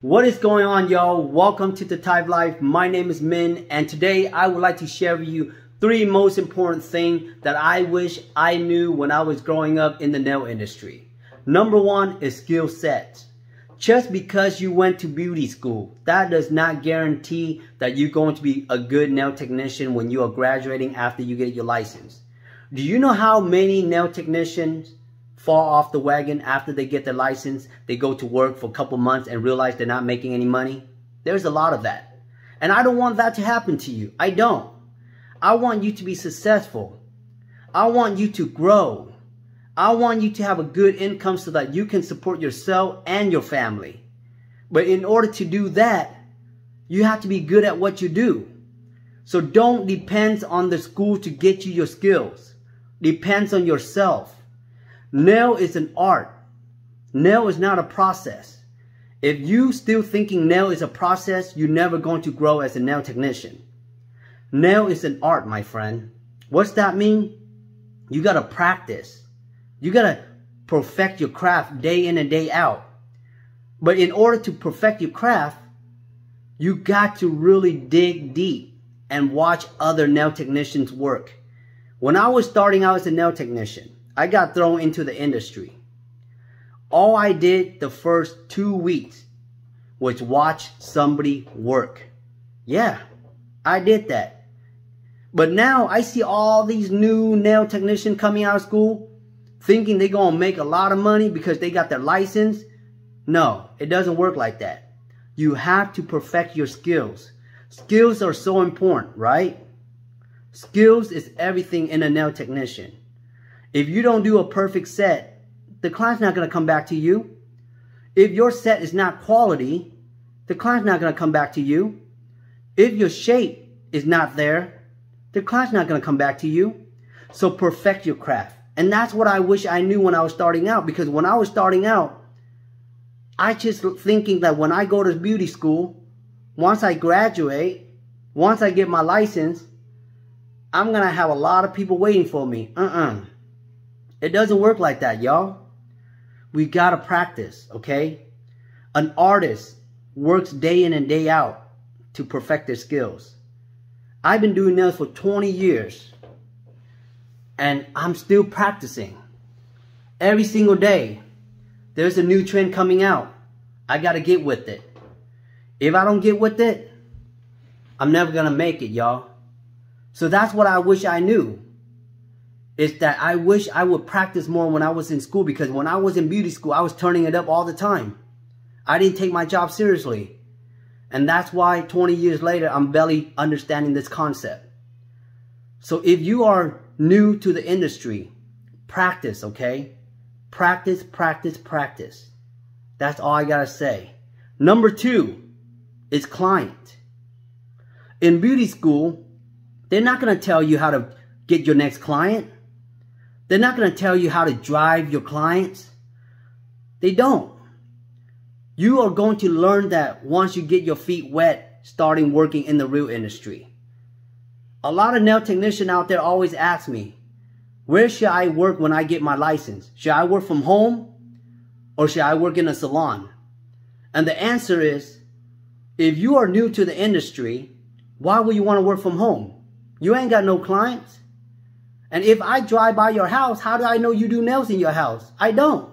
What is going on, y'all? Welcome to The Type Life. My name is Min, and today I would like to share with you three most important things that I wish I knew when I was growing up in the nail industry. Number one is skill sets. Just because you went to beauty school, that does not guarantee that you're going to be a good nail technician when you are graduating after you get your license. Do you know how many nail technicians fall off the wagon after they get their license? They go to work for a couple months and realize they're not making any money. There's a lot of that. And I don't want that to happen to you. I don't. I want you to be successful. I want you to grow. I want you to have a good income so that you can support yourself and your family. But in order to do that, you have to be good at what you do. So don't depend on the school to get you your skills. Depends on yourself. Nail is an art. Nail is not a process. If you still thinking nail is a process, you're never going to grow as a nail technician. Nail is an art, my friend. What's that mean? You gotta practice. You gotta perfect your craft day in and day out. But in order to perfect your craft, you got to really dig deep and watch other nail technicians work. When I was starting out as a nail technician, I got thrown into the industry. All I did the first 2 weeks was watch somebody work. Yeah, I did that. But now I see all these new nail technicians coming out of school thinking they're going to make a lot of money because they got their license. No, it doesn't work like that. You have to perfect your skills. Skills are so important, right? Skills is everything in a nail technician. If you don't do a perfect set, the client's not going to come back to you. If your set is not quality, the client's not going to come back to you. If your shape is not there, the client's not going to come back to you. So perfect your craft. And that's what I wish I knew when I was starting out. Because when I was starting out, I just thinking that when I go to beauty school, once I graduate, once I get my license, I'm going to have a lot of people waiting for me. It doesn't work like that, y'all. We gotta practice, okay? An artist works day in and day out to perfect their skills. I've been doing nails for 20 years. And I'm still practicing. Every single day, there's a new trend coming out. I gotta get with it. If I don't get with it, I'm never gonna make it, y'all. So that's what I wish I knew. Is that I wish I would practice more when I was in school, because when I was in beauty school, I was turning it up all the time. I didn't take my job seriously. And that's why 20 years later, I'm barely understanding this concept. So if you are new to the industry, practice, okay? Practice, practice, practice. That's all I gotta say. Number two is client. In beauty school, they're not gonna tell you how to get your next client. They're not going to tell you how to drive your clients. They don't. You are going to learn that once you get your feet wet, starting working in the real industry. A lot of nail technicians out there always ask me, where should I work when I get my license? Should I work from home or should I work in a salon? And the answer is, if you are new to the industry, why would you want to work from home? You ain't got no clients. And if I drive by your house, how do I know you do nails in your house? I don't.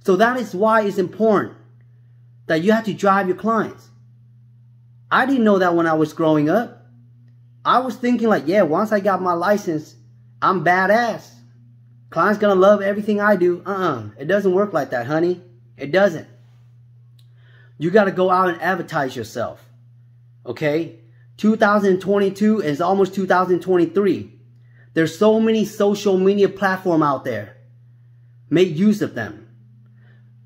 So that is why it's important that you have to drive your clients. I didn't know that when I was growing up. I was thinking like, yeah, once I got my license, I'm badass. Client's gonna love everything I do. It doesn't work like that, honey. It doesn't. You gotta go out and advertise yourself. Okay? 2022 is almost 2023. There's so many social media platforms out there. Make use of them.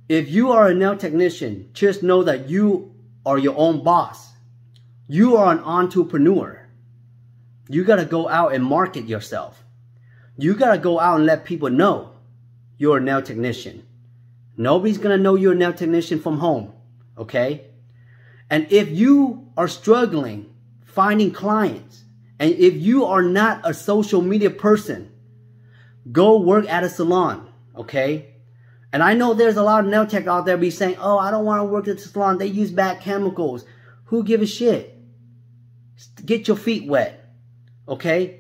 If you are a nail technician, just know that you are your own boss. You are an entrepreneur. You got to go out and market yourself. You got to go out and let people know you're a nail technician. Nobody's going to know you're a nail technician from home. Okay? And if you are struggling finding clients, and if you are not a social media person, go work at a salon, okay? And I know there's a lot of nail tech out there be saying, oh, I don't want to work at the salon. They use bad chemicals. Who give a shit? Get your feet wet. Okay?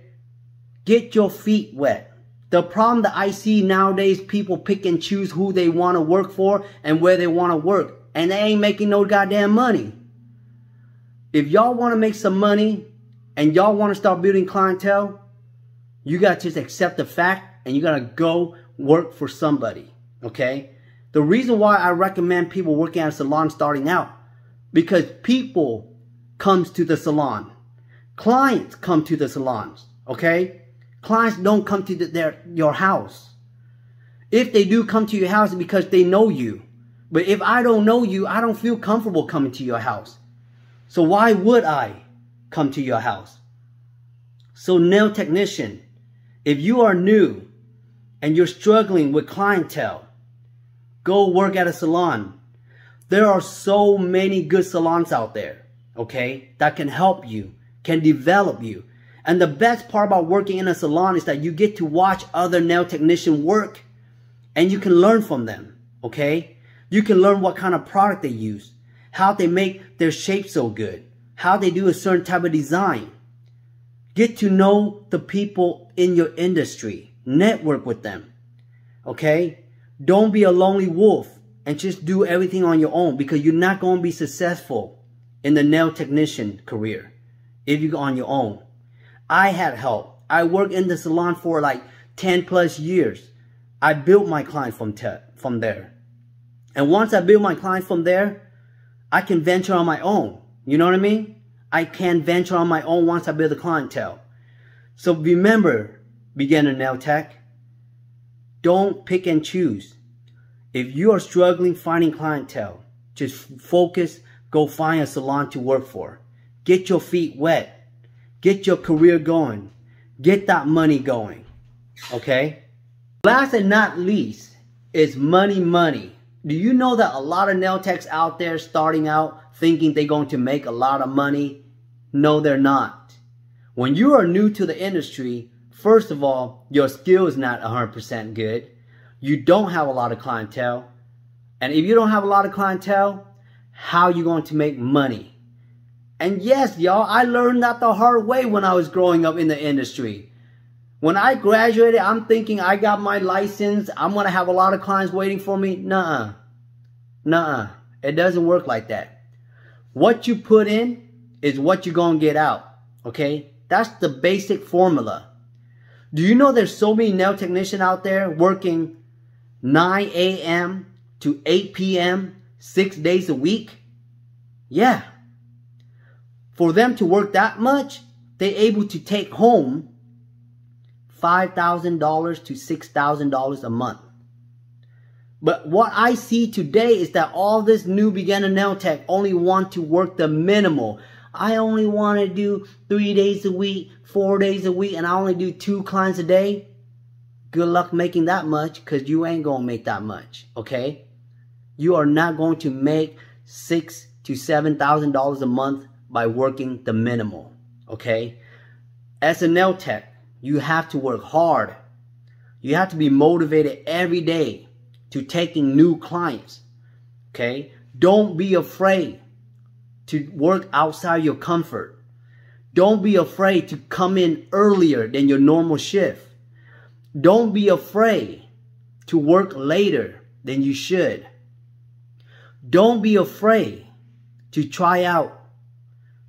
Get your feet wet. The problem that I see nowadays, people pick and choose who they want to work for and where they want to work. And they ain't making no goddamn money. If y'all want to make some money and y'all want to start building clientele, you got to just accept the fact and you got to go work for somebody. Okay? The reason why I recommend people working at a salon starting out, because people comes to the salon. Clients come to the salons. Okay? Clients don't come to your house. If they do come to your house, it's because they know you. But if I don't know you, I don't feel comfortable coming to your house. So why would I come to your house? So nail technician, if you are new and you're struggling with clientele, go work at a salon. There are so many good salons out there, okay, that can help you, can develop you. And the best part about working in a salon is that you get to watch other nail technicians work and you can learn from them, okay? You can learn what kind of product they use, how they make their shape so good, how they do a certain type of design. Get to know the people in your industry. Network with them, okay? Don't be a lonely wolf and just do everything on your own, because you're not going to be successful in the nail technician career if you go on your own. I had help. I worked in the salon for like 10 plus years. I built my client from there. And once I build my client from there, I can venture on my own. You know what I mean? I can venture on my own once I build the clientele. So remember, beginner nail tech, don't pick and choose. If you are struggling finding clientele, just focus, go find a salon to work for. Get your feet wet. Get your career going. Get that money going. Okay? Last and not least is money. Do you know that a lot of nail techs out there starting out thinking they're going to make a lot of money? No, they're not. When you are new to the industry, first of all, your skill is not 100% good. You don't have a lot of clientele. And if you don't have a lot of clientele, how are you going to make money? And yes, y'all, I learned that the hard way when I was growing up in the industry. When I graduated, I'm thinking I got my license, I'm going to have a lot of clients waiting for me. Nuh-uh. Nuh-uh. It doesn't work like that. What you put in is what you're going to get out. Okay? That's the basic formula. Do you know there's so many nail technicians out there working 9 a.m. to 8 p.m. 6 days a week? Yeah. For them to work that much, they're able to take home $5,000 to $6,000 a month. But what I see today is that all this new beginner nail tech only want to work the minimal. I only want to do 3 days a week, 4 days a week, and I only do 2 clients a day. Good luck making that much, because you ain't going to make that much, okay? You are not going to make $6,000 to $7,000 a month by working the minimal, okay? As a nail tech, you have to work hard. You have to be motivated every day to taking new clients, okay? Don't be afraid to work outside your comfort. Don't be afraid to come in earlier than your normal shift. Don't be afraid to work later than you should. Don't be afraid to try out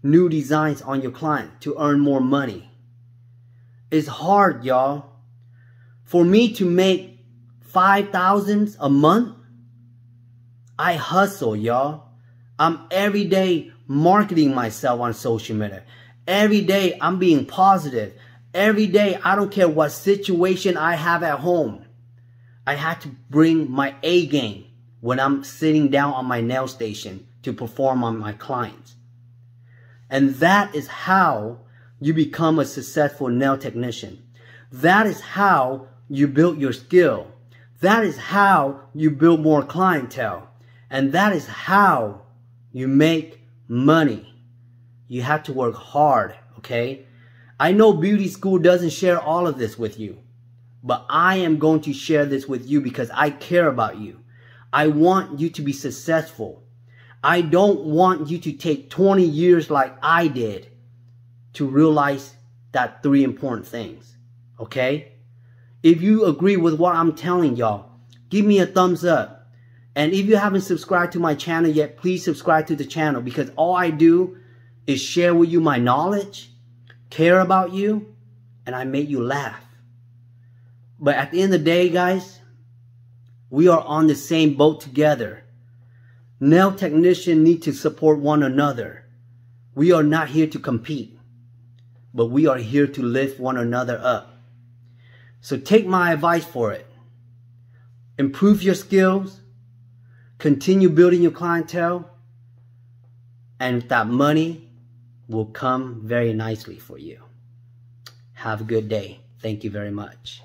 new designs on your client to earn more money. It's hard, y'all. For me to make $5,000 a month, I hustle, y'all. I'm every day marketing myself on social media. Every day I'm being positive. Every day, I don't care what situation I have at home, I have to bring my A game when I'm sitting down on my nail station to perform on my clients. And that is how you become a successful nail technician. That is how you build your skill. That is how you build more clientele. And that is how you make money. You have to work hard, okay? I know beauty school doesn't share all of this with you. But I am going to share this with you because I care about you. I want you to be successful. I don't want you to take 20 years like I did to realize that 3 important things. Okay? If you agree with what I'm telling y'all, give me a thumbs up. And if you haven't subscribed to my channel yet, please subscribe to the channel, because all I do is share with you my knowledge, care about you, and I make you laugh. But at the end of the day, guys, we are on the same boat together. Nail technicians need to support one another. We are not here to compete, but we are here to lift one another up. So take my advice for it. Improve your skills, continue building your clientele, and that money will come very nicely for you. Have a good day. Thank you very much.